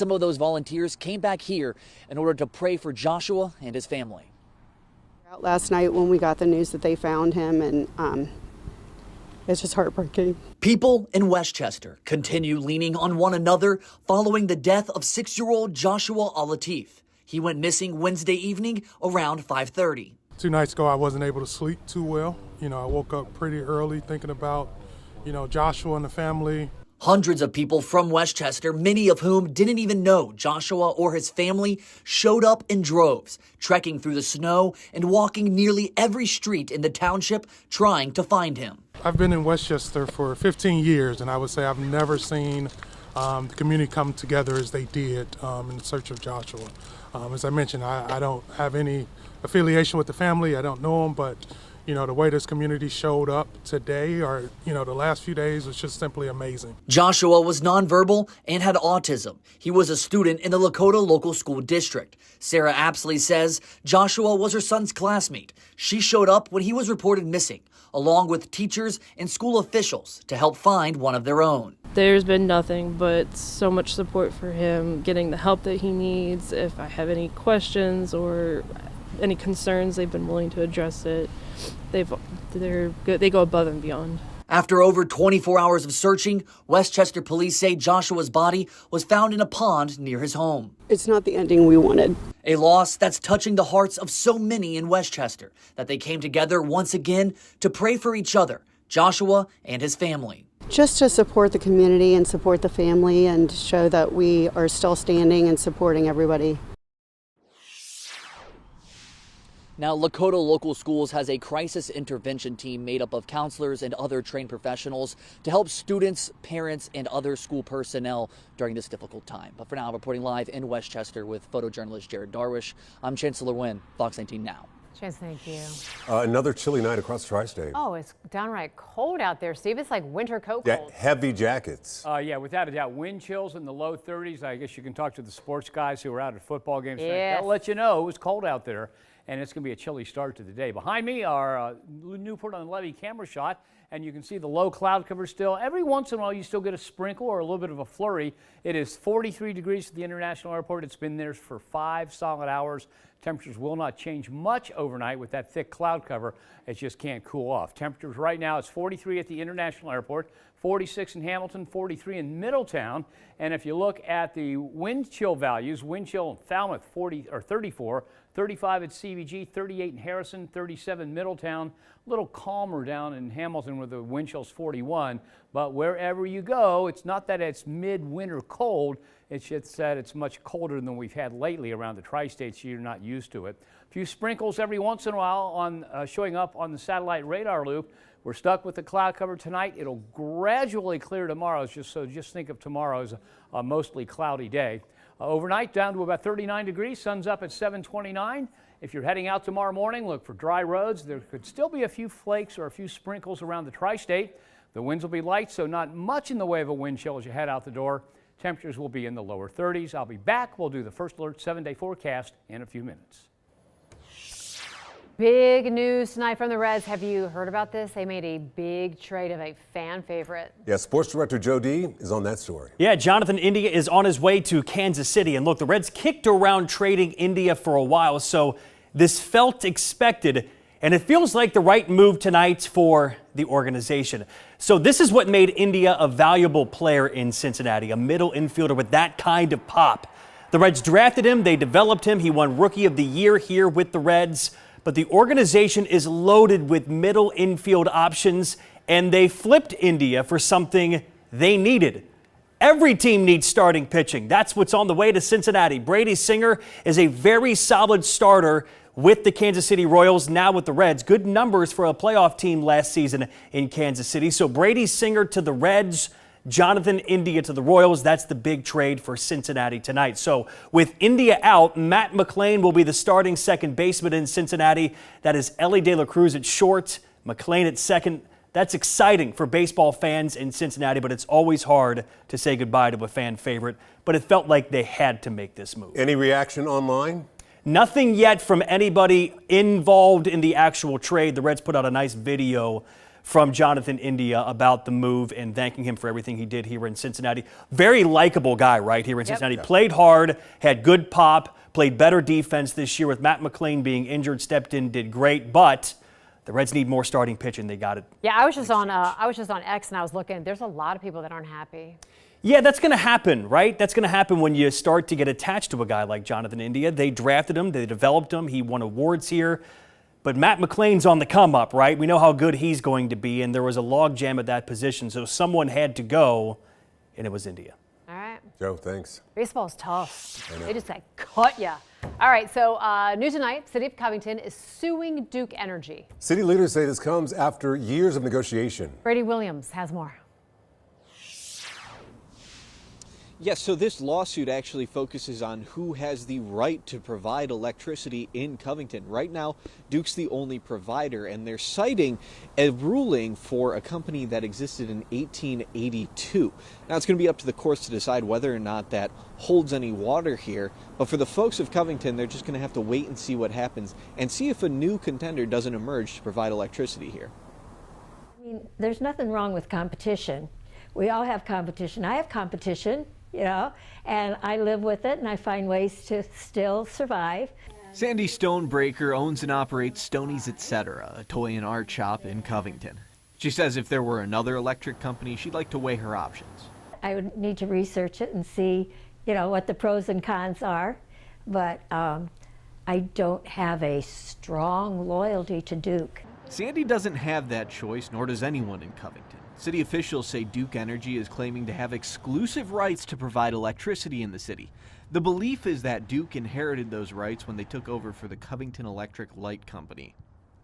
some of those volunteers came back here in order to pray for Joshua and his family. Out last night when we got the news that they found him, and it's just heartbreaking. People in Westchester continue leaning on one another following the death of 6-year-old Joshua Al-Latif. He went missing Wednesday evening around 5:30. 2 nights ago, I wasn't able to sleep too well. I woke up pretty early thinking about, Joshua and the family. Hundreds of people from Westchester, many of whom didn't even know Joshua or his family, showed up in droves, trekking through the snow and walking nearly every street in the township trying to find him. I've been in Westchester for 15 years, and I would say I've never seen the community come together as they did in the search of Joshua. As I mentioned, I don't have any affiliation with the family. I don't know him, but the way this community showed up today or, the last few days was just simply amazing. Joshua was nonverbal and had autism. He was a student in the Lakota Local School District. Sarah Apsley says Joshua was her son's classmate. She showed up when he was reported missing, along with teachers and school officials to help find one of their own. There's been nothing but so much support for him, getting the help that he needs. If I have any questions or any concerns, they've been willing to address it. They go above and beyond. After over 24 hours of searching, Westchester police say Joshua's body was found in a pond near his home. It's not the ending we wanted. A loss that's touching the hearts of so many in Westchester that they came together once again to pray for each other, Joshua and his family. Just to support the community and support the family and show that we are still standing and supporting everybody. Now, Lakota Local Schools has a crisis intervention team made up of counselors and other trained professionals to help students, parents, and other school personnel during this difficult time. But for now, I'm reporting live in Westchester with photojournalist Jared Darwish. I'm Chancellor Wynn, Fox 19 Now. Chance, thank you. Another chilly night across the tri-state. Oh, it's downright cold out there, Steve. It's like winter coat cold. Heavy jackets. Yeah, without a doubt. Wind chills in the low 30s. I guess you can talk to the sports guys who are out at football games. Yes. They'll let you know it was cold out there, and it's going to be a chilly start to the day. Behind me are Newport on the Levee camera shot, and you can see the low cloud cover still. Every once in a while, you still get a sprinkle or a little bit of a flurry. It is 43 degrees at the International Airport. It's been there for 5 solid hours. Temperatures will not change much overnight with that thick cloud cover. It just can't cool off. Temperatures right now, it's 43 at the International Airport, 46 in Hamilton, 43 in Middletown. And if you look at the wind chill values, wind chill in Falmouth 34, 35 at CVG, 38 in Harrison, 37 Middletown. A little calmer down in Hamilton where the wind chill's 41. But wherever you go, it's not that it's midwinter cold. It's just that it's much colder than we've had lately around the tri-states. You're not used to it. A few sprinkles every once in a while on showing up on the satellite radar loop. We're stuck with the cloud cover tonight. It'll gradually clear tomorrow. Just think of tomorrow as a mostly cloudy day. Overnight down to about 39 degrees. Sun's up at 7:29. If you're heading out tomorrow morning, look for dry roads. There could still be a few flakes or a few sprinkles around the tri-state. The winds will be light, so not much in the way of a wind chill as you head out the door. Temperatures will be in the lower 30s. I'll be back. We'll do the first alert 7-day forecast in a few minutes. Big news tonight from the Reds. Have you heard about this? They made a big trade of a fan favorite. Yeah, sports director Joe D is on that story. Yeah, Jonathan India is on his way to Kansas City. And look, the Reds kicked around trading India for a while, so this felt expected. And it feels like the right move tonight for the organization. So this is what made India a valuable player in Cincinnati, a middle infielder with that kind of pop. The Reds drafted him, they developed him, he won Rookie of the Year here with the Reds. But the organization is loaded with middle infield options, and they flipped India for something they needed. Every team needs starting pitching. That's what's on the way to Cincinnati. Brady Singer is a very solid starter with the Kansas City Royals, now with the Reds. Good numbers for a playoff team last season in Kansas City. So Brady Singer to the Reds, Jonathan India to the Royals. That's the big trade for Cincinnati tonight. So with India out, Matt McLain will be the starting second baseman in Cincinnati. That is Ellie De La Cruz at short, McLain at second. That's exciting for baseball fans in Cincinnati, but it's always hard to say goodbye to a fan favorite. But it felt like they had to make this move. Any reaction online? Nothing yet from anybody involved in the actual trade. The Reds put out a nice video from Jonathan India about the move and thanking him for everything he did here in Cincinnati. Very likable guy right here in Cincinnati. Played hard, had good pop, played better defense this year with Matt McLean being injured, stepped in, did great, but the Reds need more starting pitching. They got it. Yeah, I was just on X and I was looking. There's a lot of people that aren't happy. Yeah, that's going to happen, right? That's going to happen when you start to get attached to a guy like Jonathan India. They drafted him, they developed him, he won awards here. But Matt McLean's on the come up, right? We know how good he's going to be, and there was a logjam at that position, so someone had to go, and it was India. All right. Joe, thanks. Baseball's tough. They just like cut ya. All right, so new tonight, City of Covington is suing Duke Energy. City leaders say this comes after years of negotiation. Brady Williams has more. Yes, so this lawsuit actually focuses on who has the right to provide electricity in Covington. Right now, Duke's the only provider, and they're citing a ruling for a company that existed in 1882. Now, it's going to be up to the courts to decide whether or not that holds any water here. But for the folks of Covington, they're just going to have to wait and see what happens and see if a new contender doesn't emerge to provide electricity here. I mean, there's nothing wrong with competition. We all have competition. I have competition. You know, and I live with it and I find ways to still survive. Sandy Stonebreaker owns and operates Stoney's Etc., a toy and art shop in Covington. She says if there were another electric company, she'd like to weigh her options. I would need to research it and see, you know, what the pros and cons are, but I don't have a strong loyalty to Duke. Sandy doesn't have that choice, nor does anyone in Covington. City officials say Duke Energy is claiming to have exclusive rights to provide electricity in the city. The belief is that Duke inherited those rights when they took over for the Covington Electric Light Company.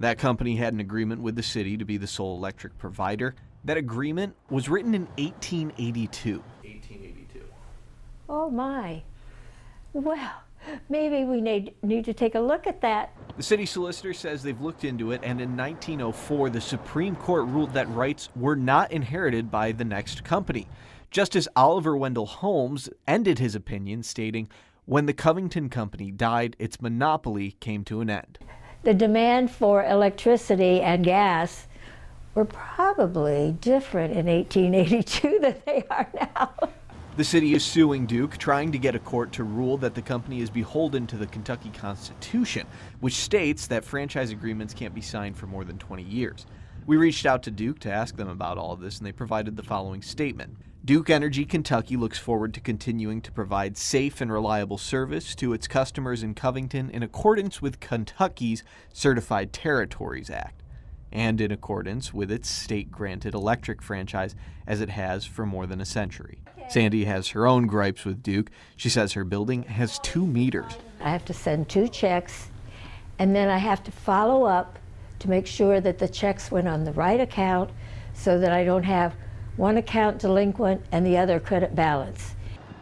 That company had an agreement with the city to be the sole electric provider. That agreement was written in 1882. Oh my. Well, maybe we need to take a look at that. The city solicitor says they've looked into it, and in 1904, the Supreme Court ruled that rights were not inherited by the next company. Justice Oliver Wendell Holmes ended his opinion, stating, "When the Covington Company died, its monopoly came to an end." The demand for electricity and gas were probably different in 1882 than they are now. The city is suing Duke, trying to get a court to rule that the company is beholden to the Kentucky Constitution, which states that franchise agreements can't be signed for more than 20 years. We reached out to Duke to ask them about all of this, and they provided the following statement. Duke Energy Kentucky looks forward to continuing to provide safe and reliable service to its customers in Covington in accordance with Kentucky's Certified Territories Act, and in accordance with its state-granted electric franchise as it has for more than a century. Sandy has her own gripes with Duke. She says her building has 2 meters. I have to send 2 checks, and then I have to follow up to make sure that the checks went on the right account so that I don't have one account delinquent and the other credit balance.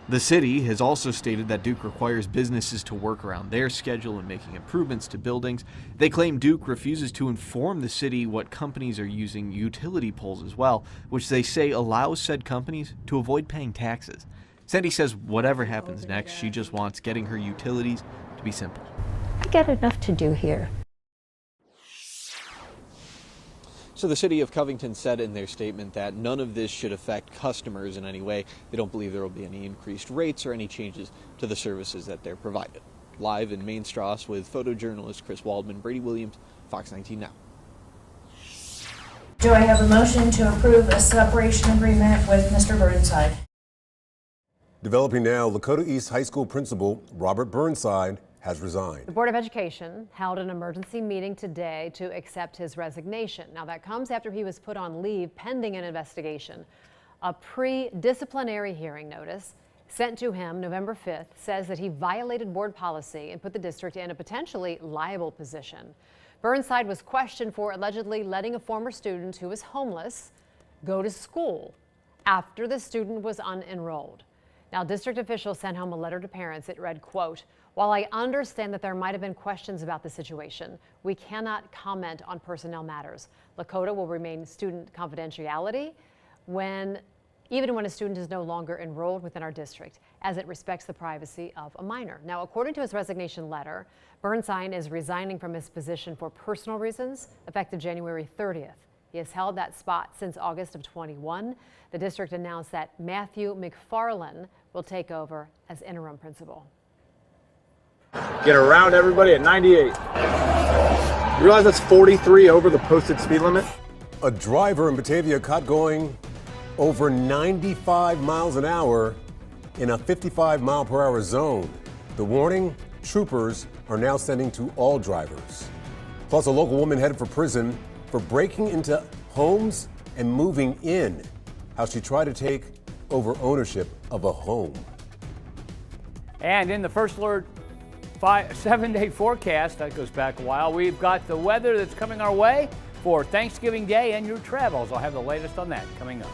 The city has also stated that Duke requires businesses to work around their schedule in making improvements to buildings. They claim Duke refuses to inform the city what companies are using utility poles as well, which they say allows said companies to avoid paying taxes. Sandy says whatever happens next, she just wants getting her utilities to be simple. I got enough to do here. So the city of Covington said in their statement that none of this should affect customers in any way. They don't believe there will be any increased rates or any changes to the services that they're provided. Live in Main Strasse with photojournalist Chris Waldman, Brady Williams, Fox 19 Now. Do I have a motion to approve a separation agreement with Mr. Burnside? Developing now, Lakota East High School principal Robert Burnside has resigned. The Board of Education held an emergency meeting today to accept his resignation. Now that comes after he was put on leave pending an investigation. A pre-disciplinary hearing notice sent to him November 5th says that he violated board policy and put the district in a potentially liable position. Burnside was questioned for allegedly letting a former student who was homeless go to school after the student was unenrolled. Now, district officials sent home a letter to parents. It read, quote, "While I understand that there might have been questions about the situation, we cannot comment on personnel matters. Lakota will remain student confidentiality even when a student is no longer enrolled within our district, as it respects the privacy of a minor." Now, according to his resignation letter, Burnside is resigning from his position for personal reasons, effective January 30th. He has held that spot since August of 21. The district announced that Matthew McFarland will take over as interim principal. Get around everybody at 98. You realize that's 43 over the posted speed limit? A driver in Batavia caught going over 95 miles an hour in a 55-mile-per-hour zone. The warning, troopers are now sending to all drivers. Plus, a local woman headed for prison for breaking into homes and moving in. How she tried to take over ownership of a home. And in the First Alert 7-day forecast, that goes back a while, we've got the weather that's coming our way for Thanksgiving Day and your travels. I'll have the latest on that coming up.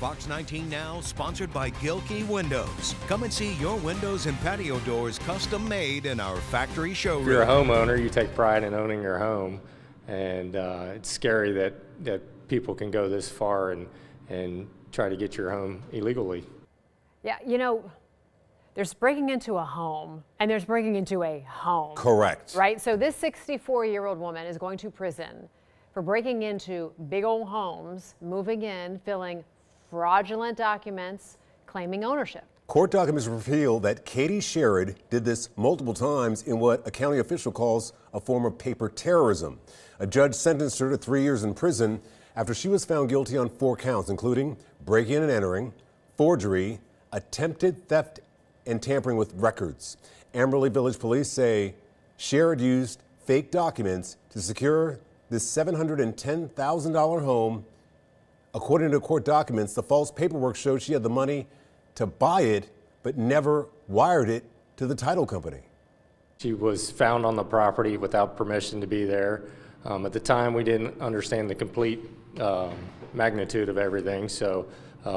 FOX19 Now, sponsored by Gilkey Windows. Come and see your windows and patio doors custom made in our factory showroom. If you're a homeowner, you take pride in owning your home, and it's scary that people can go this far and try to get your home illegally. Yeah, you know, there's breaking into a home and there's breaking into a home. Correct. Right? So this 64-year-old woman is going to prison for breaking into big old homes, moving in, filling fraudulent documents, claiming ownership. Court documents reveal that Katie Sherrod did this multiple times in what a county official calls a form of paper terrorism. A judge sentenced her to 3 years in prison after she was found guilty on 4 counts, including breaking and entering, forgery, attempted theft, and tampering with records. Amberley Village police say Sherrod used fake documents to secure this $710,000 home. According to court documents, the false paperwork showed she had the money to buy it, but never wired it to the title company. She was found on the property without permission to be there. At the time, we didn't understand the complete magnitude of everything, so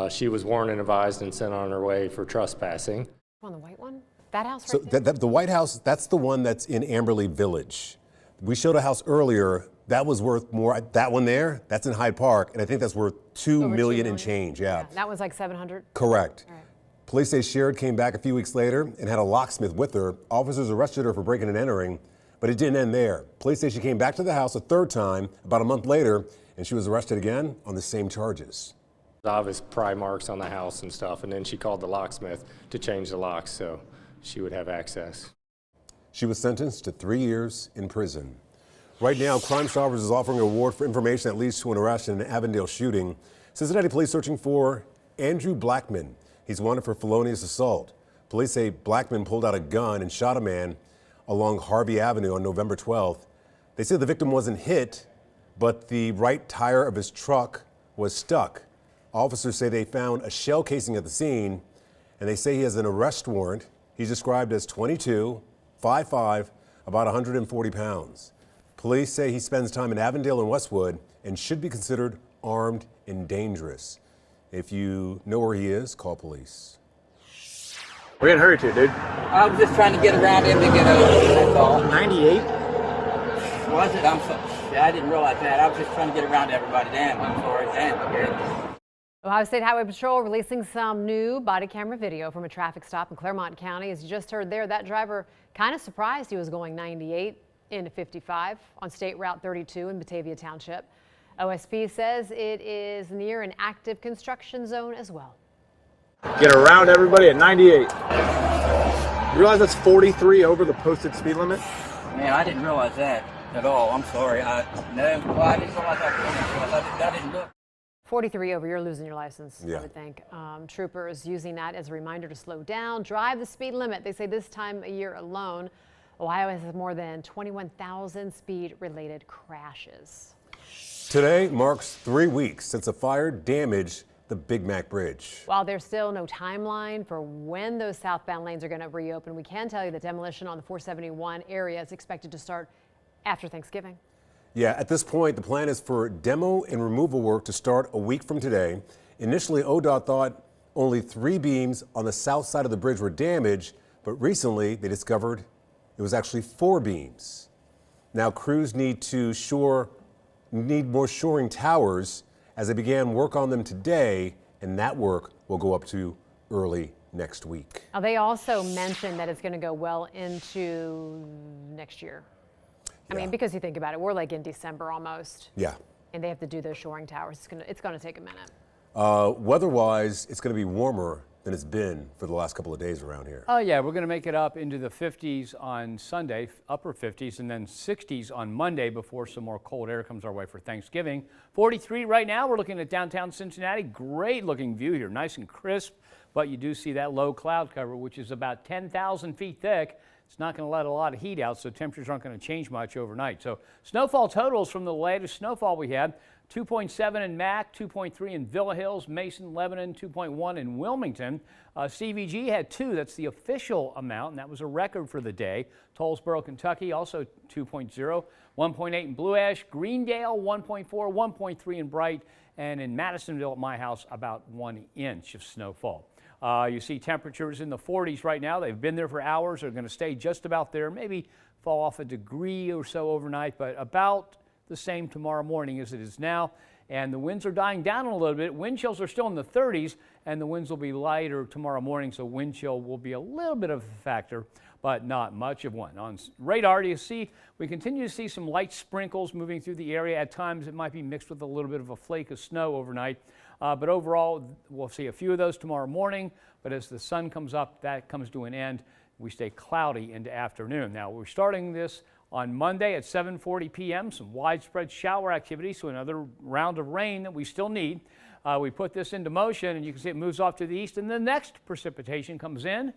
she was warned and advised and sent on her way for trespassing. On the white one? That house So right there? the White House, that's the one that's in Amberley Village. We showed a house earlier that was worth more. That one there, that's in Hyde Park, and I think that's worth $2 million and change. Yeah. That was like 700? Correct. All right. Police say Sherrod came back a few weeks later and had a locksmith with her. Officers arrested her for breaking and entering, but it didn't end there. Police say she came back to the house a third time about a month later, and she was arrested again on the same charges. Obvious pry marks on the house and stuff, and then she called the locksmith to change the locks so she would have access. She was sentenced to 3 years in prison. Right now, Crime Stoppers is offering a reward for information that leads to an arrest in an Avondale shooting. Cincinnati police searching for Andrew Blackman. He's wanted for felonious assault. Police say Blackman pulled out a gun and shot a man along Harvey Avenue on November 12th. They say the victim wasn't hit, but the right tire of his truck was stuck. Officers say they found a shell casing at the scene, and they say he has an arrest warrant. He's described as 22, 5'5", about 140 pounds. Police say he spends time in Avondale and Westwood and should be considered armed and dangerous. If you know where he is, call police. We're in a hurry too, dude. I was just trying to get around him to get over. That's all. 98? Was it? I didn't realize that. I was just trying to get around to everybody. Damn, I'm sorry. Damn, okay. Ohio State Highway Patrol releasing some new body camera video from a traffic stop in Claremont County. As you just heard there, that driver kind of surprised he was going 98 into 55 on State Route 32 in Batavia Township. OSP says it is near an active construction zone as well. Get around everybody at 98. You realize that's 43 over the posted speed limit? Man, I didn't realize that at all. I'm sorry. I didn't realize I didn't look. 43 over, you're losing your license, Yeah. I would think. Troopers using that as a reminder to slow down, drive the speed limit. They say this time of year alone, Ohio has more than 21,000 speed-related crashes. Today marks 3 weeks since a fire damaged the Big Mac Bridge. While there's still no timeline for when those southbound lanes are going to reopen, we can tell you that demolition on the 471 area is expected to start after Thanksgiving. Yeah, at this point, the plan is for demo and removal work to start a week from today. Initially, ODOT thought only 3 beams on the south side of the bridge were damaged, but recently they discovered it was actually 4 beams. Now, crews need more shoring towers as they began work on them today, and that work will go up to early next week. Now, they also mentioned that it's going to go well into next year. I mean, because you think about it, we're like in December almost. Yeah. And they have to do those shoring towers. It's going to take a minute. Weather-wise, it's going to be warmer than it's been for the last couple of days around here. Oh yeah, we're going to make it up into the 50s on Sunday, upper 50s, and then 60s on Monday before some more cold air comes our way for Thanksgiving. 43 right now. We're looking at downtown Cincinnati. Great looking view here, nice and crisp, but you do see that low cloud cover, which is about 10,000 feet thick. It's not going to let a lot of heat out, so temperatures aren't going to change much overnight. So snowfall totals from the latest snowfall we had: 2.7 in Mack, 2.3 in Villa Hills, Mason, Lebanon, 2.1 in Wilmington. CVG had 2. That's the official amount, and that was a record for the day. Tollsboro, Kentucky, also 2.0. 1.8 in Blue Ash, Greendale, 1.4, 1.3 in Bright, and in Madisonville at my house, about 1 inch of snowfall. You see temperatures in the 40s right now. They've been there for hours. They're going to stay just about there, maybe fall off a degree or so overnight, but about the same tomorrow morning as it is now. And the winds are dying down a little bit. Wind chills are still in the 30s, and the winds will be lighter tomorrow morning, so wind chill will be a little bit of a factor, but not much of one. On radar, you see, we continue to see some light sprinkles moving through the area. At times, it might be mixed with a little bit of a flake of snow overnight. But overall, we'll see a few of those tomorrow morning. But as the sun comes up, that comes to an end. We stay cloudy into afternoon. Now, we're starting this on Monday at 7:40 p.m. Some widespread shower activity, so another round of rain that we still need. We put this into motion, and you can see it moves off to the east. And the next precipitation comes in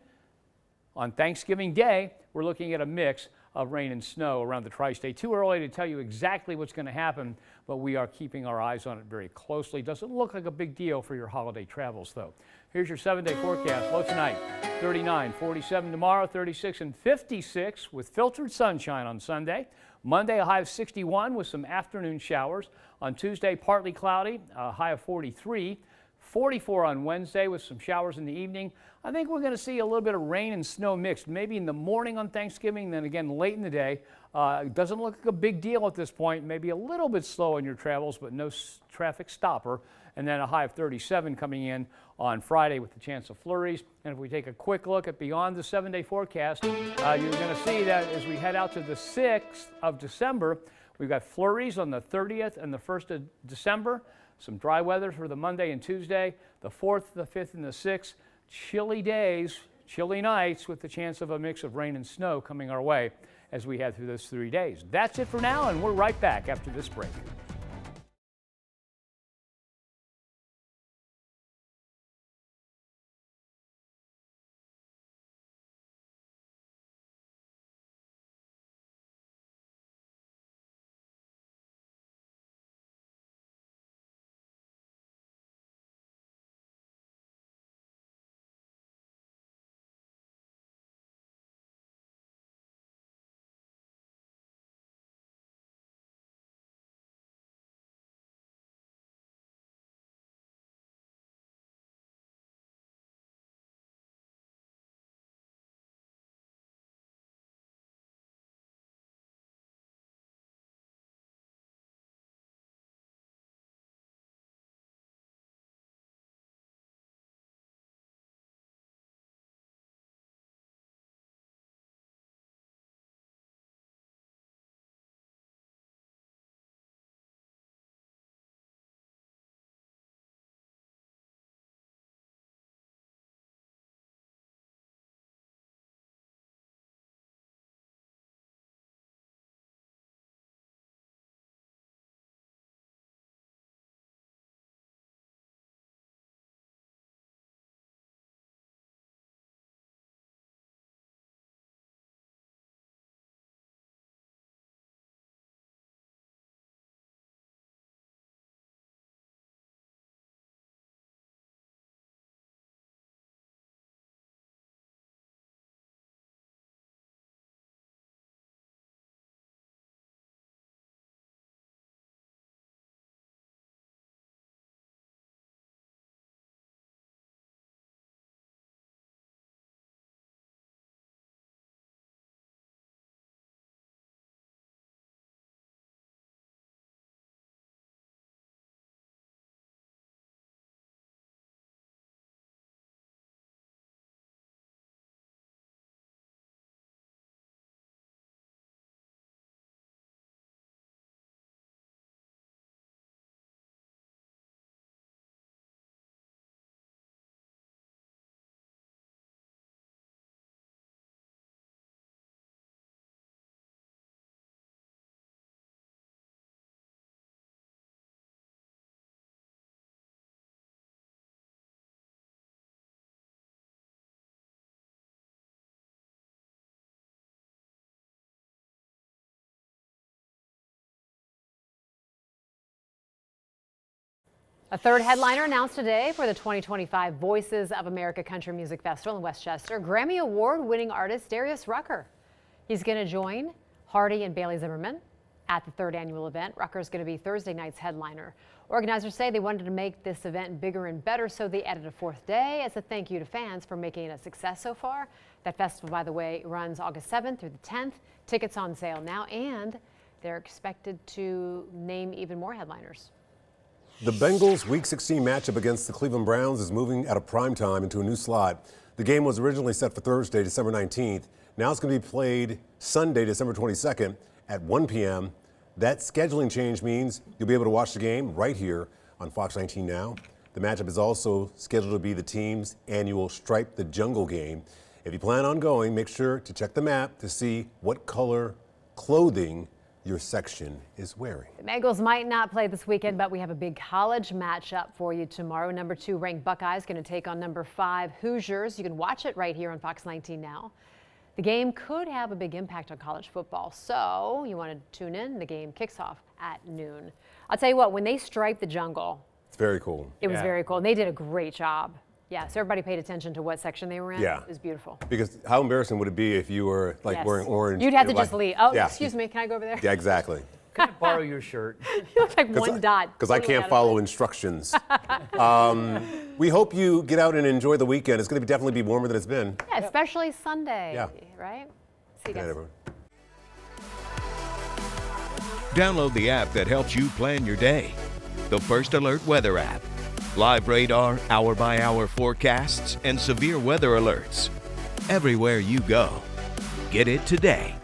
on Thanksgiving Day. We're looking at a mix of rain and snow around the tri-state. Too early to tell you exactly what's going to happen, but we are keeping our eyes on it very closely. Doesn't look like a big deal for your holiday travels, though. Here's your 7-day forecast. Low tonight, 39, 47 tomorrow, 36 and 56 with filtered sunshine on Sunday. Monday, a high of 61 with some afternoon showers. On Tuesday, partly cloudy, a high of 43. 44 on Wednesday with some showers in the evening. I think we're going to see a little bit of rain and snow mixed, maybe in the morning on Thanksgiving, then again late in the day. It doesn't look like a big deal at this point, maybe a little bit slow on your travels, but no traffic stopper. And then a high of 37 coming in on Friday with the chance of flurries. And if we take a quick look at beyond the 7-day forecast, you're going to see that as we head out to the 6th of December, we've got flurries on the 30th and the 1st of December. Some dry weather for the Monday and Tuesday, the 4th, the 5th, and the 6th. Chilly days, chilly nights with the chance of a mix of rain and snow coming our way as we head through those 3 days. That's it for now, and we're right back after this break. A third headliner announced today for the 2025 Voices of America Country Music Festival in Westchester, Grammy Award-winning artist Darius Rucker. He's going to join Hardy and Bailey Zimmerman at the third annual event. Rucker is going to be Thursday night's headliner. Organizers say they wanted to make this event bigger and better, so they added a fourth day as a thank you to fans for making it a success so far. That festival, by the way, runs August 7th through the 10th. Tickets on sale now, and they're expected to name even more headliners. The Bengals' Week 16 matchup against the Cleveland Browns is moving out of prime time into a new slot. The game was originally set for Thursday, December 19th. Now it's going to be played Sunday, December 22nd at 1 p.m. That scheduling change means you'll be able to watch the game right here on Fox 19 now. The matchup is also scheduled to be the team's annual Stripe the Jungle game. If you plan on going, make sure to check the map to see what color clothing your section is wearing. The Bengals might not play this weekend, but we have a big college matchup for you tomorrow. Number 2 ranked Buckeyes going to take on number 5 Hoosiers. You can watch it right here on Fox 19 now. The game could have a big impact on college football, so you want to tune in. The game kicks off at noon. I'll tell you what, when they striped the jungle, It's very cool. it was very cool. And they did a great job. Yeah, so everybody paid attention to what section they were in. Yeah. It was beautiful. Because how embarrassing would it be if you were like Yes. wearing orange? You'd have to like- just leave. Oh, yeah. excuse me, can I go over there? Yeah, exactly. Can I borrow your shirt? You look like one dot. Because I can't follow instructions. We hope you get out and enjoy the weekend. It's going to definitely be warmer than it's been. Yeah, especially Sunday, Yeah. right? See you Good night, guys. everyone. Download the app that helps you plan your day. The First Alert Weather app. Live radar, hour-by-hour forecasts, and severe weather alerts. Everywhere you go. Get it today.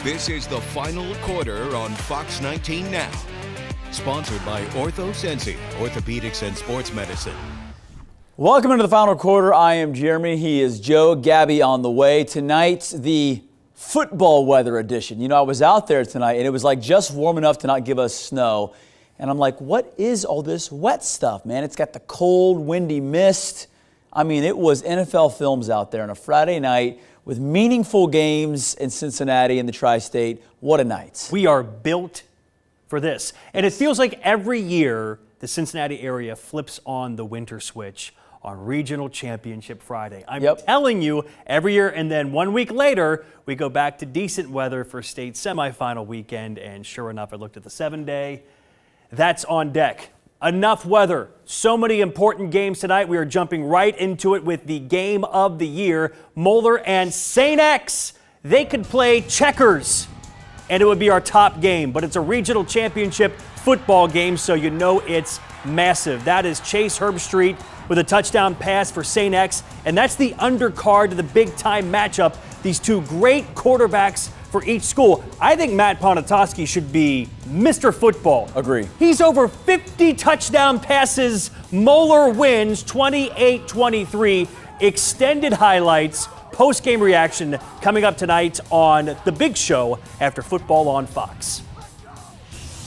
This is the final quarter on Fox 19 Now. Sponsored by OrthoSensi, Orthopedics and Sports Medicine. Welcome into the final quarter. I am Jeremy. He is Joe. Gabby on the way. Tonight's the football weather edition. You know, I was out there tonight and it was like just warm enough to not give us snow. And I'm like, what is all this wet stuff, man? It's got the cold, windy mist. I mean, it was NFL films out there on a Friday night with meaningful games in Cincinnati and the tri-state. What a night. We are built for this. And it feels like every year the Cincinnati area flips on the winter switch on Regional Championship Friday. I'm telling you, every year, and then 1 week later, we go back to decent weather for state semifinal weekend, and sure enough, I looked at the 7-day. That's on deck. Enough weather. So many important games tonight. We are jumping right into it with the game of the year. Moeller and St. X. They could play checkers, and it would be our top game, but it's a regional championship football game, so you know it's massive. That is Chase Herbstreit with a touchdown pass for St. X, and that's the undercard to the big-time matchup. These two great quarterbacks for each school. I think Matt Ponatoski should be Mr. Football. Agree. He's over 50 touchdown passes. Moeller wins 28-23. Extended highlights, post-game reaction coming up tonight on The Big Show after football on Fox.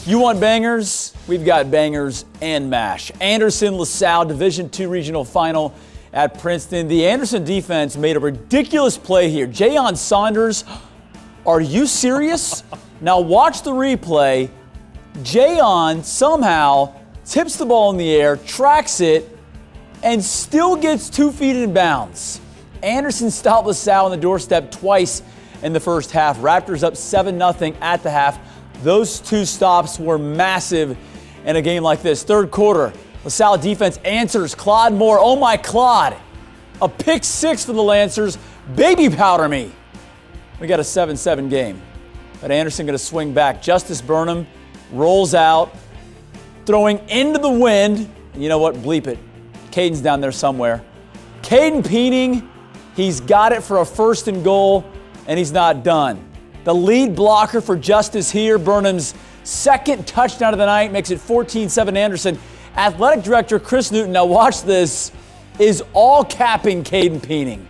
You want bangers? We've got bangers and mash. Anderson-LaSalle Division II Regional Final at Princeton. The Anderson defense made a ridiculous play here. Jayon Saunders, are you serious? Now watch the replay. Jayon somehow tips the ball in the air, tracks it, and still gets 2 feet in bounds. Anderson stopped LaSalle on the doorstep twice in the first half. Raptors up 7-0 at the half. Those two stops were massive in a game like this. Third quarter, LaSalle defense answers. Claude Moore, oh my Claude. A pick 6 for the Lancers. Baby powder me. We got a 7-7 game. But Anderson going to swing back. Justice Burnham rolls out, throwing into the wind. You know what? Bleep it. Caden's down there somewhere. Caden Peening, he's got it for a 1st and goal, and he's not done. The lead blocker for Justice here, Burnham's second touchdown of the night, makes it 14-7 Anderson. Athletic Director Chris Newton, now watch this, is all capping Caden Peening.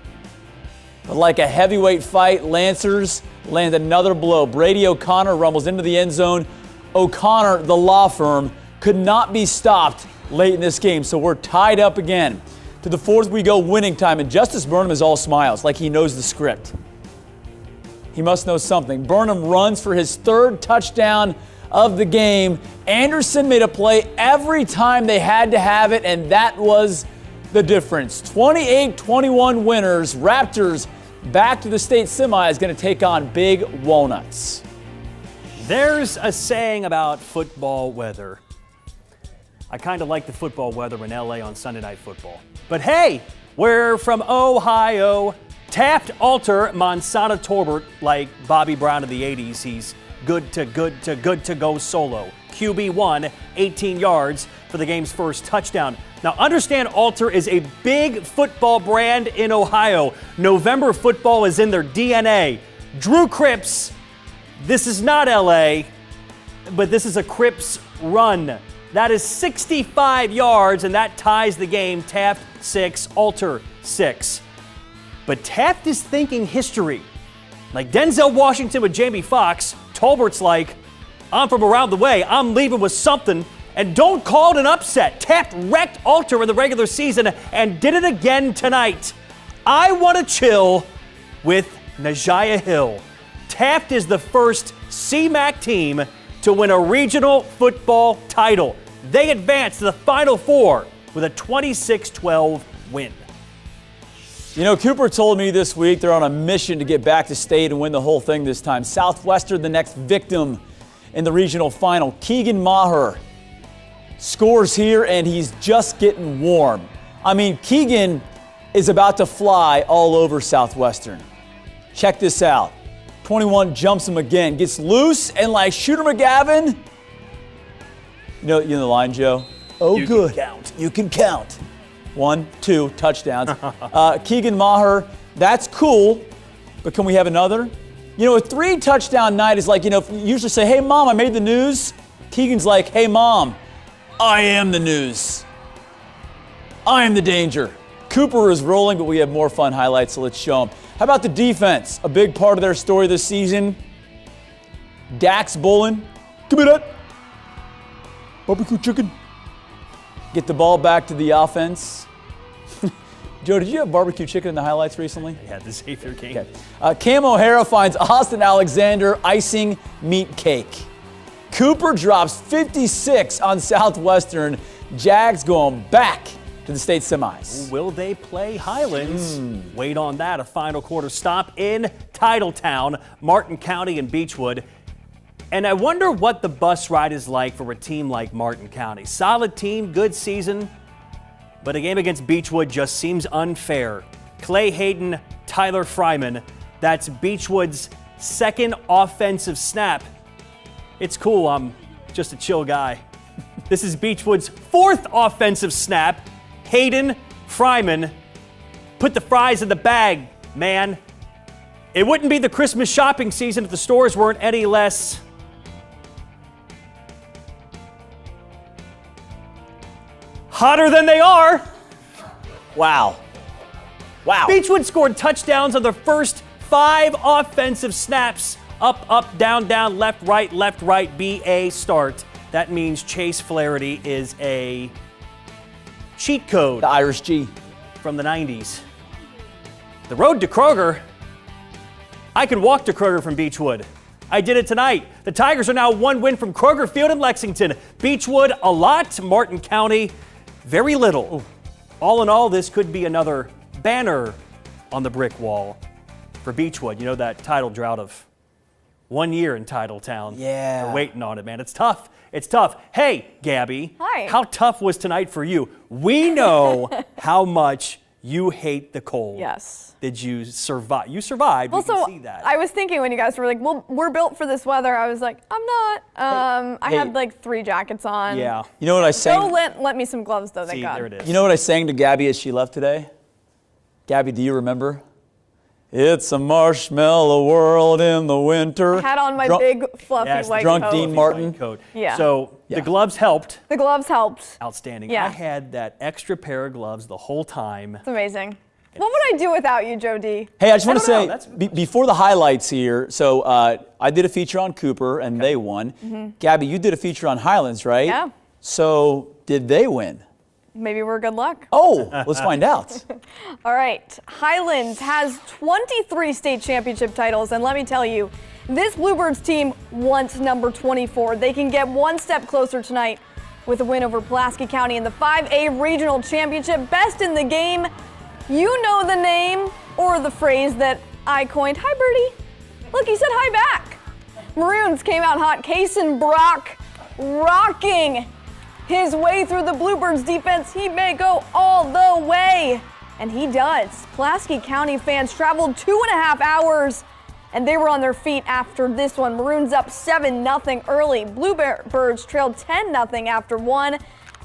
But like a heavyweight fight, Lancers land another blow. Brady O'Connor rumbles into the end zone. O'Connor, the law firm, could not be stopped late in this game, so we're tied up again. To the fourth we go, winning time, and Justice Burnham is all smiles, like he knows the script. He must know something. Burnham runs for his 3rd touchdown of the game. Anderson made a play every time they had to have it, and that was the difference. 28-21 winners. Raptors back to the state semi is going to take on Big Walnuts. There's a saying about football weather. I kind of like the football weather in LA on Sunday Night Football. But hey, we're from Ohio. Taft, Alter, Monsana, Torbert, like Bobby Brown of the 80s. He's good to go solo. QB1, 18 yards for the game's first touchdown. Now understand Alter is a big football brand in Ohio. November football is in their DNA. Drew Cripps, this is not LA, but this is a Cripps run. That is 65 yards, and that ties the game. Taft 6, Alter 6. But Taft is thinking history. Like Denzel Washington with Jamie Foxx, Tolbert's like, I'm from around the way, I'm leaving with something, and don't call it an upset. Taft wrecked Alter in the regular season and did it again tonight. I want to chill with Najaya Hill. Taft is the first CMAC team to win a regional football title. They advance to the Final Four with a 26-12 win. You know, Cooper told me this week they're on a mission to get back to state and win the whole thing this time. Southwestern, the next victim in the regional final. Keegan Maher scores here, and he's just getting warm. I mean, Keegan is about to fly all over Southwestern. Check this out. 21 jumps him again, gets loose, and like Shooter McGavin. You know the line, Joe? Oh, you good. Can count. You can count. 1, 2 touchdowns. Keegan Maher, that's cool, but can we have another? You know, a 3 touchdown night is like, you know, you usually say, hey, Mom, I made the news. Keegan's like, hey, Mom, I am the news. I am the danger. Cooper is rolling, but we have more fun highlights, so let's show them. How about the defense? A big part of their story this season. Dax Bullen. Give me that. Barbecue chicken. Get the ball back to the offense. Joe, did you have barbecue chicken in the highlights recently? Yeah, the Xavier game. Okay. Cam O'Hara finds Austin Alexander icing meat cake. Cooper drops 56 on Southwestern. Jags going back to the state semis. Will they play Highlands? Wait on that. A final quarter stop in Titletown, Martin County and Beechwood. And I wonder what the bus ride is like for a team like Martin County. Solid team, good season, but a game against Beechwood just seems unfair. Clay Hayden, Tyler Fryman, that's Beechwood's second offensive snap. It's cool, I'm just a chill guy. This is Beechwood's fourth offensive snap. Hayden, Fryman, put the fries in the bag, man. It wouldn't be the Christmas shopping season if the stores weren't any less hotter than they are. Wow. Wow. Beechwood scored touchdowns on their first 5 offensive snaps. Up, up, down, down, left, right, BA start. That means Chase Flaherty is a cheat code. The Irish G. From the 90s. The road to Kroger. I can walk to Kroger from Beechwood. I did it tonight. The Tigers are now 1 win from Kroger Field in Lexington. Beechwood, a lot. Martin County, very little. All in all, this could be another banner on the brick wall for Beechwood. You know that title drought of 1 year in Titletown. Yeah. They're waiting on it, man. It's tough. It's tough. Hey, Gabby. Hi. How tough was tonight for you? We know how much you hate the cold. Yes. Did you survive? You survived. Well, we can so see that. I was thinking when you guys were like, well, we're built for this weather. I was like, I'm not. I had like 3 jackets on. Yeah. You know what I sang? Joe lent me some gloves though, thank God. There it is. You know what I sang to Gabby as she left today? Gabby, do you remember? It's a marshmallow world in the winter. I had on my big fluffy white drunk coat. Dean Martin. Coat. Yeah. So the gloves helped. The gloves helped. Outstanding. Yeah. I had that extra pair of gloves the whole time. It's amazing. What would I do without you, Joe D? Hey, I just want to don't say, before the highlights here, so I did a feature on Cooper, and they won. Mhm. Gabby, you did a feature on Highlands, right? Yeah. So did they win? Maybe we're good luck. Oh, let's find out. All right. Highlands has 23 state championship titles, and let me tell you, this Bluebirds team wants number 24. They can get one step closer tonight with a win over Pulaski County in the 5A Regional Championship. Best in the game. You know the name or the phrase that I coined. Hi, Birdie. Look, he said hi back. Maroons came out hot. Kason Brock rocking his way through the Bluebirds defense. He may go all the way, and he does. Pulaski County fans traveled 2.5 hours, and they were on their feet after this one. Maroons up 7-0 early. Bluebirds trailed 10-0 after 1,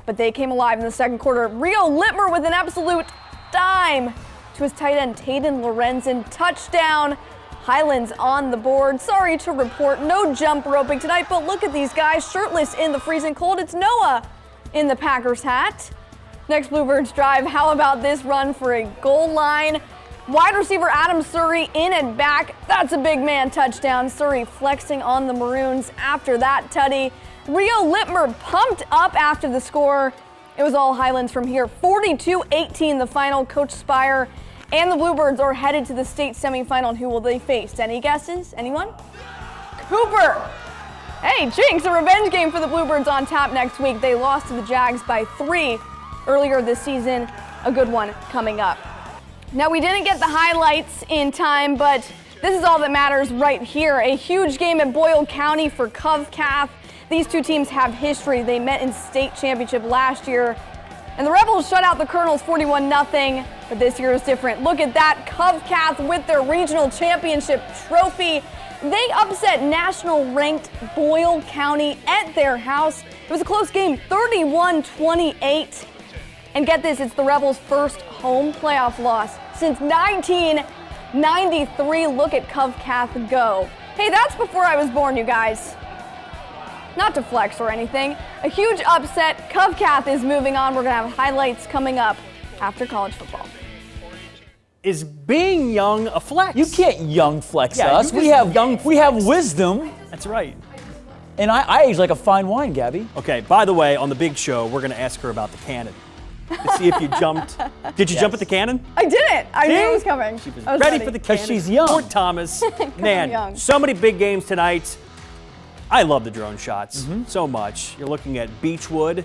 but they came alive in the second quarter. Rio Littmer with an absolute dime to his tight end, Tayden Lorenzen. Touchdown. Highlands on the board. Sorry to report, no jump roping tonight, but look at these guys shirtless in the freezing cold. It's Noah in the Packers hat. Next Bluebirds drive, how about this run for a goal line? Wide receiver Adam Surrey in and back. That's a big man touchdown. Surrey flexing on the Maroons after that tutty. Rio Littmer pumped up after the score. It was all Highlands from here. 42-18 the final. Coach Spire and the Bluebirds are headed to the state semifinal. And who will they face? Any guesses? Anyone? Cooper. Hey, Jinx, a revenge game for the Bluebirds on tap next week. They lost to the Jags by 3 earlier this season. A good one coming up. Now, we didn't get the highlights in time, but this is all that matters right here. A huge game at Boyle County for Cov-Cath. These two teams have history. They met in state championship last year, and the Rebels shut out the Colonels 41-0, but this year is different. Look at that, Cov-Cath with their regional championship trophy. They upset national-ranked Boyle County at their house. It was a close game, 31-28. And get this, it's the Rebels' first home playoff loss since 1993. Look at Cov-Cath go. Hey, that's before I was born, you guys. Not to flex or anything. A huge upset. Cov-Cath is moving on. We're going to have highlights coming up after college football. Is being young a flex? You can't young flex Yeah, us. you We just have young we have wisdom. That's right. And I age like a fine wine, Gabby. Okay, by the way, on the big show, we're going to ask her about the cannon to see if you jumped. Did you jump at the cannon? I didn't. I knew See? it was coming. She was I was ready for the cannon. she's young. Fort Thomas. Man, young. so many big games tonight. I love the drone shots so much. You're looking at Beechwood.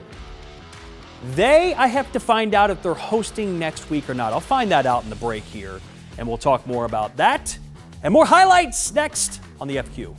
I have to find out if they're hosting next week or not. I'll find that out in the break here, and we'll talk more about that and more highlights next on the FQ.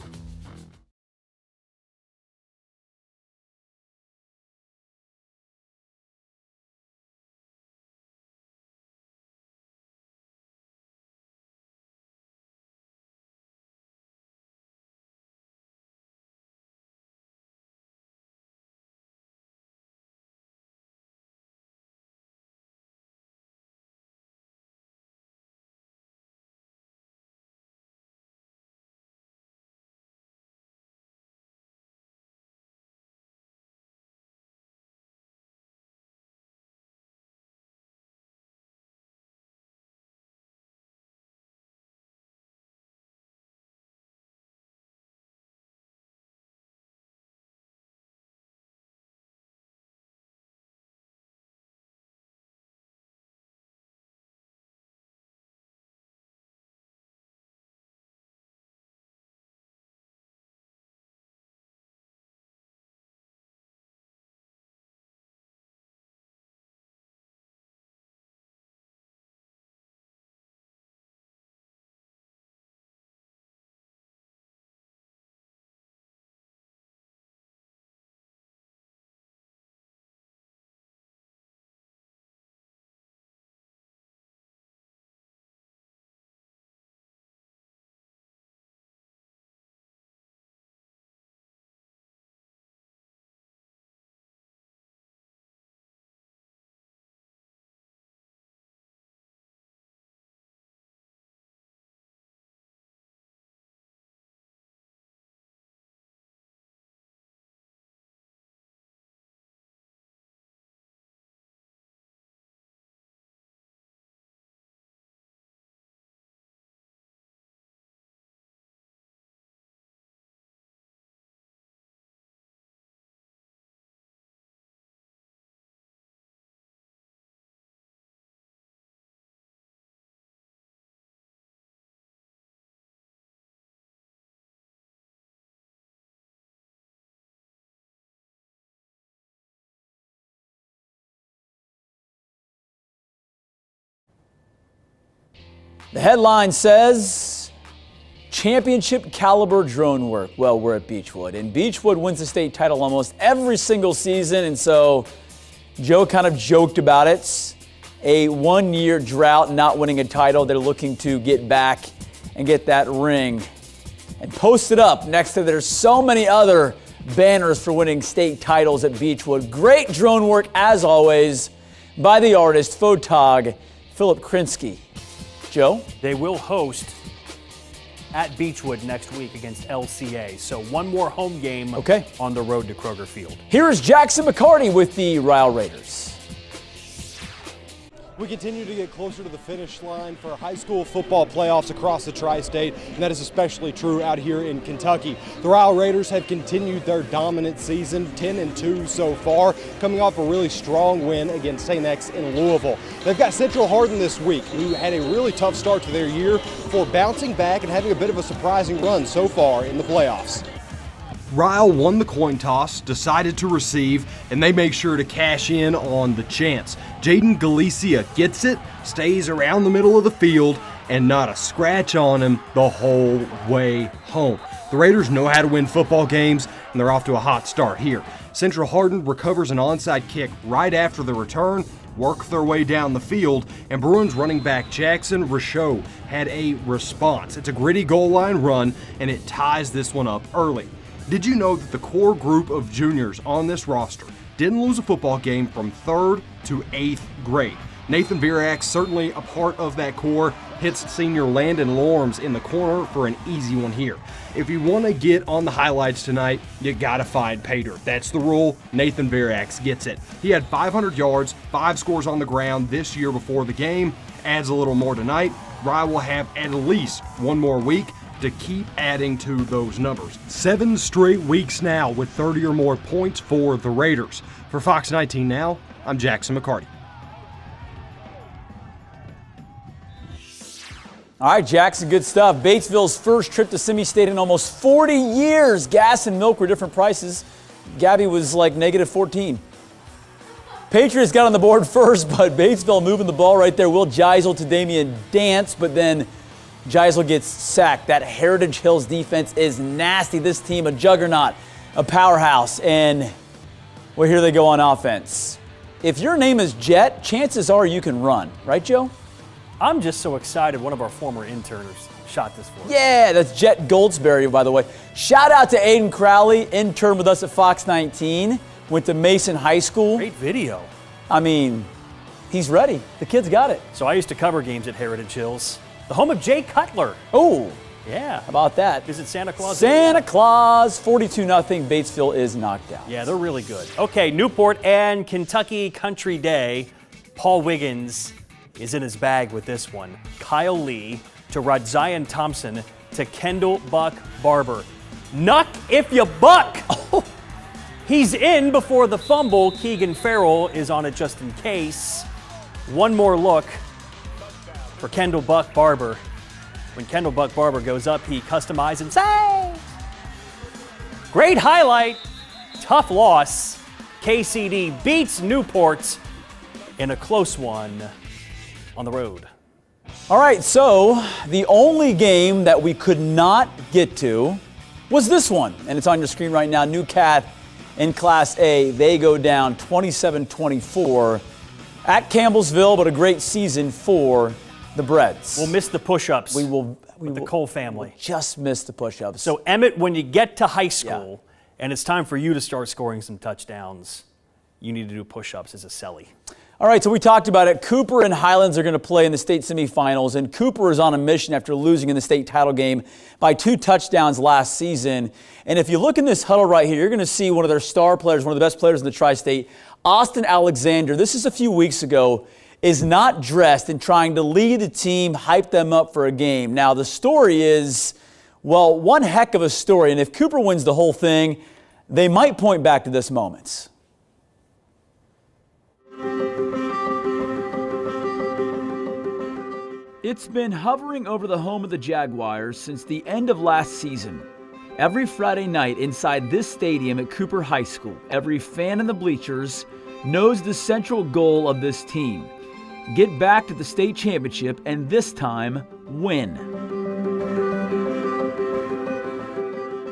The headline says, championship caliber drone work. Well, we're at Beechwood, and Beechwood wins the state title almost every single season, and so Joe kind of joked about it. A one-year drought, not winning a title. They're looking to get back and get that ring and post it up next to there's so many other banners for winning state titles at Beechwood. Great drone work, as always, by the artist, photog, Philip Krinsky. Joe? They will host at Beechwood next week against LCA. So one more home game on the road to Kroger Field. Here is Jackson McCarty with the Ryle Raiders. We continue to get closer to the finish line for high school football playoffs across the tri-state, and that is especially true out here in Kentucky. The Ryle Raiders have continued their dominant season, 10-2 so far, coming off a really strong win against St. X in Louisville. They've got Central Hardin this week, who had a really tough start to their year, before bouncing back and having a bit of a surprising run so far in the playoffs. Ryle won the coin toss, decided to receive, and they make sure to cash in on the chance. Jaden Galicia gets it, stays around the middle of the field, and not a scratch on him the whole way home. The Raiders know how to win football games, and they're off to a hot start here. Central Hardin recovers an onside kick right after the return, work their way down the field, and Bruins running back Jackson Richaud had a response. It's a gritty goal line run, and it ties this one up early. Did you know that the core group of juniors on this roster didn't lose a football game from 3rd to 8th grade? Nathan Virak, certainly a part of that core, hits senior Landon Lorms in the corner for an easy one here. If you want to get on the highlights tonight, you gotta find Pater. That's the rule. Nathan Virak gets it. He had 500 yards, 5 scores on the ground this year before the game. Adds a little more tonight. Rye will have at least one more week to keep adding to those numbers. 7 straight weeks now with 30 or more points for the Raiders. For Fox 19 Now, I'm Jackson McCarty. All right, Jackson, good stuff. Batesville's first trip to semi-state in almost 40 years. Gas and milk were different prices. Gabby was like -14. Patriots got on the board first, but Batesville moving the ball right there. Will Geisel to Damian Dance, but then Geisel gets sacked. That Heritage Hills defense is nasty. This team, a juggernaut, a powerhouse, and well, here they go on offense. If your name is Jet, chances are you can run. Right, Joe? I'm just so excited one of our former interners shot this for us. Yeah, that's Jet Goldsberry, by the way. Shout out to Aiden Crowley, intern with us at FOX19. Went to Mason High School. Great video. I mean, he's ready. The kid's got it. So I used to cover games at Heritage Hills. The home of Jay Cutler. Oh, yeah. How about that? Is it Santa Claus? Santa Claus, 42-0. Batesville is knocked out. Yeah, they're really good. Okay, Newport and Kentucky Country Day. Paul Wiggins is in his bag with this one. Kyle Lee to Rodzion Thompson to Kendall Buck Barber. Knuck if you buck. Oh. He's in before the fumble. Keegan Farrell is on it just in case. One more look for Kendall Buck Barber. When Kendall Buck Barber goes up, he customizes and saves. Great highlight. Tough loss. KCD beats Newport in a close one on the road. All right, so the only game that we could not get to was this one, and it's on your screen right now. New Cath in Class A, they go down 27-24 at Campbellsville, but a great season for the Breads. We'll miss the push-ups. We will. With the Cole family. Just miss the push-ups. So Emmett, when you get to high school and it's time for you to start scoring some touchdowns, you need to do push-ups as a celly. All right, so we talked about it. Cooper and Highlands are going to play in the state semifinals, and Cooper is on a mission after losing in the state title game by 2 touchdowns last season. And if you look in this huddle right here, you're going to see one of their star players, one of the best players in the tri-state, Austin Alexander. This is a few weeks ago, is not dressed and trying to lead the team, hype them up for a game. Now, the story is, well, one heck of a story. And if Cooper wins the whole thing, they might point back to this moment. It's been hovering over the home of the Jaguars since the end of last season. Every Friday night inside this stadium at Cooper High School, every fan in the bleachers knows the central goal of this team: get back to the state championship and this time win.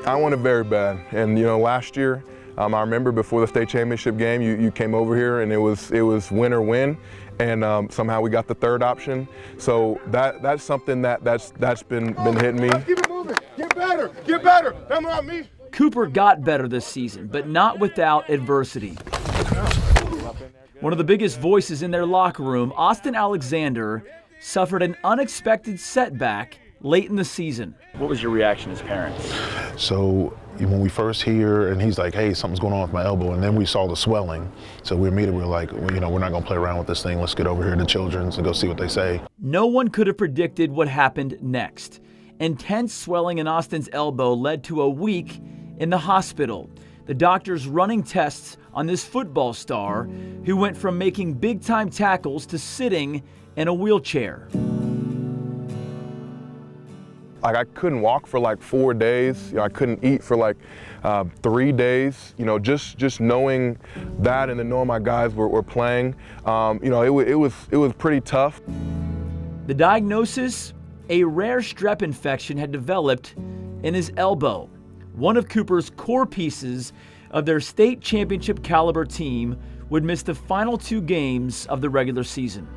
I want it very bad, and last year I remember before the state championship game you came over here and it was win or win, and somehow we got the third option. So that's something that's been hitting me. Keep it moving. Get better. Come on, me. Cooper got better this season, but not without adversity. One of the biggest voices in their locker room, Austin Alexander, suffered an unexpected setback late in the season. What was your reaction as parents? So when we first hear and he's like, hey, something's going on with my elbow, and then we saw the swelling. So we immediately were like, well, we're not going to play around with this thing. Let's get over here to Children's and go see what they say. No one could have predicted what happened next. Intense swelling in Austin's elbow led to a week in the hospital. The doctors running tests on this football star who went from making big-time tackles to sitting in a wheelchair. I couldn't walk for like 4 days. I couldn't eat for like 3 days. Just knowing that, and then knowing my guys were playing, it was pretty tough. The diagnosis: a rare strep infection had developed in his elbow. One of Cooper's core pieces of their state championship caliber team would miss the final 2 games of the regular season.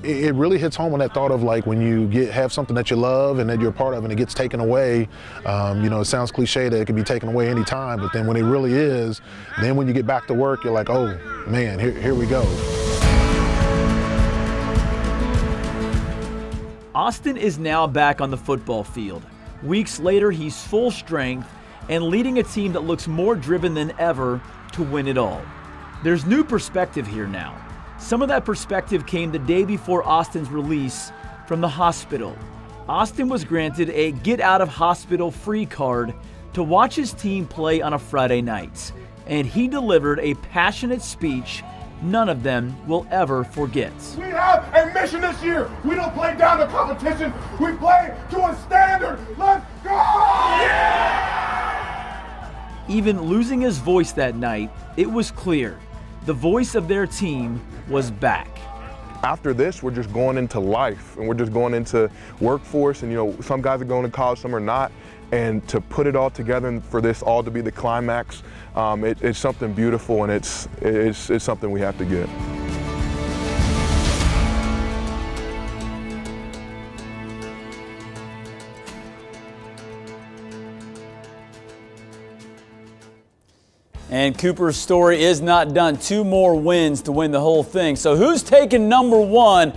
It really hits home on that thought of like when you have something that you love and that you're a part of and it gets taken away. It sounds cliche that it can be taken away any time, but then when it really is, then when you get back to work, you're like, oh man, here we go. Austin is now back on the football field. Weeks later, he's full strength and leading a team that looks more driven than ever to win it all. There's new perspective here now. Some of that perspective came the day before Austin's release from the hospital. Austin was granted a get-out-of-hospital-free card to watch his team play on a Friday night, and he delivered a passionate speech none of them will ever forget. We have a mission this year. We don't play down to competition. We play to a standard. Let's go! Yeah! Even losing his voice that night, it was clear the voice of their team was back. After this, we're just going into life and we're just going into workforce, and some guys are going to college, some are not. And to put it all together and for this all to be the climax, it's something beautiful, and it's something we have to get. And Cooper's story is not done. 2 more wins to win the whole thing. So who's taking number 1?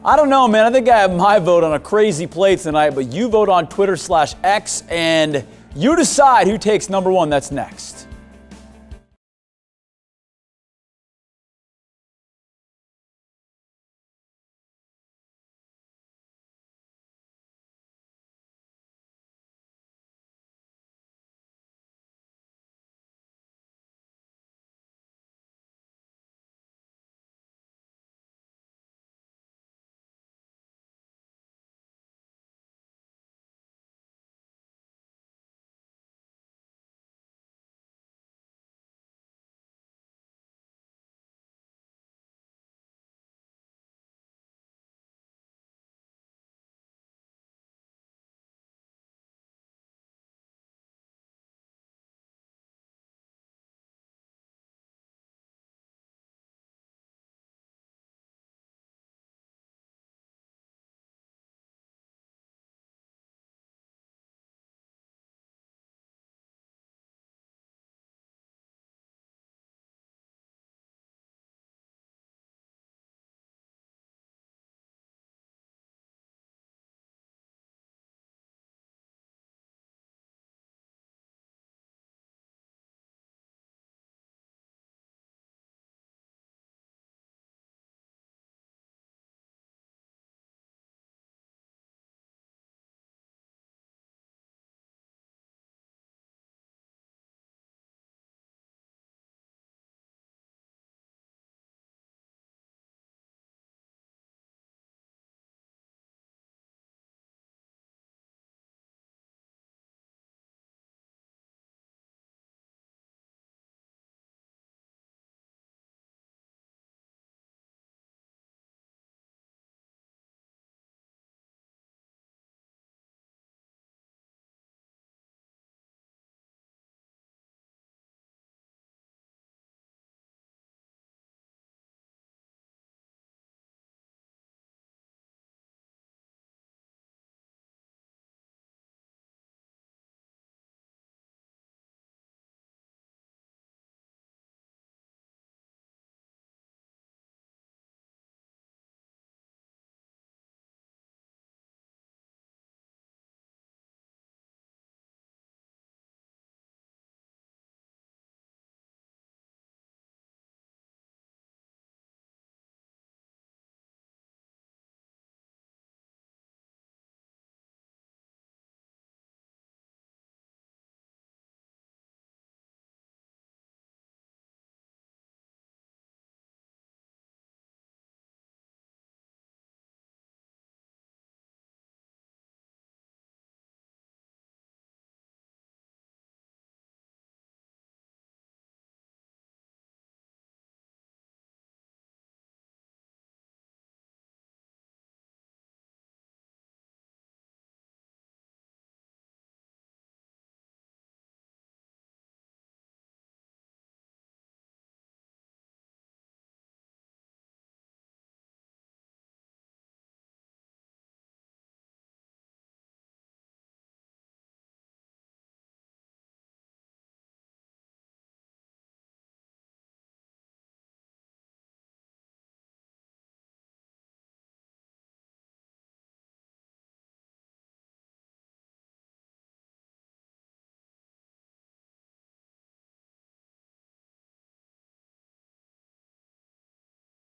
I don't know, man. I think I have my vote on a crazy play tonight, but you vote on Twitter/X and you decide who takes number 1. That's next.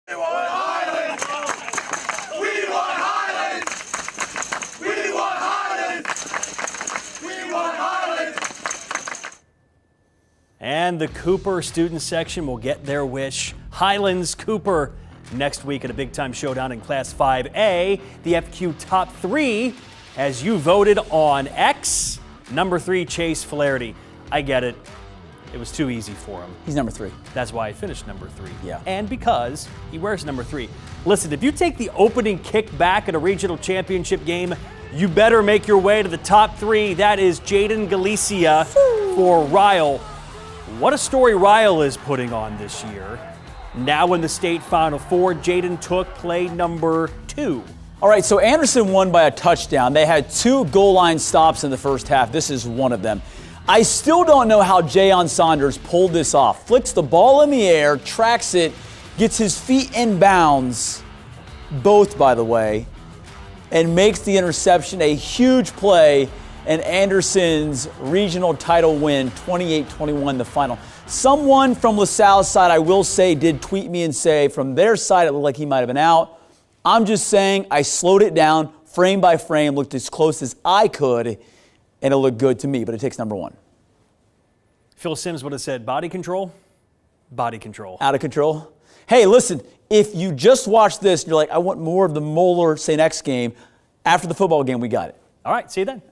We want Highlands! We want Highlands! We want Highlands! We want Highlands! And the Cooper student section will get their wish. Highlands Cooper next week at a big-time showdown in Class 5A. The FQ top 3, as you voted on X. Number 3, Chase Flaherty. I get it. It was too easy for him. He's number 3. That's why I finished number 3. Yeah. And because he wears number 3. Listen, if you take the opening kick back at a regional championship game, you better make your way to the top 3. That is Jaden Galicia for Ryle. What a story Ryle is putting on this year. Now in the state Final Four, Jaden took play number 2. All right, so Anderson won by a touchdown. They had 2 goal line stops in the first half. This is one of them. I still don't know how Jayon Saunders pulled this off. Flicks the ball in the air, tracks it, gets his feet in bounds, both by the way, and makes the interception a huge play, and Anderson's regional title win, 28-21 the final. Someone from LaSalle's side, I will say, did tweet me and say from their side it looked like he might have been out. I'm just saying I slowed it down frame by frame, looked as close as I could, and it looked good to me, but it takes number 1. Phil Simms would have said body control, body control. Out of control. Hey, listen, if you just watched this and you're like, I want more of the Moeller St. X game, after the football game, we got it. All right, see you then.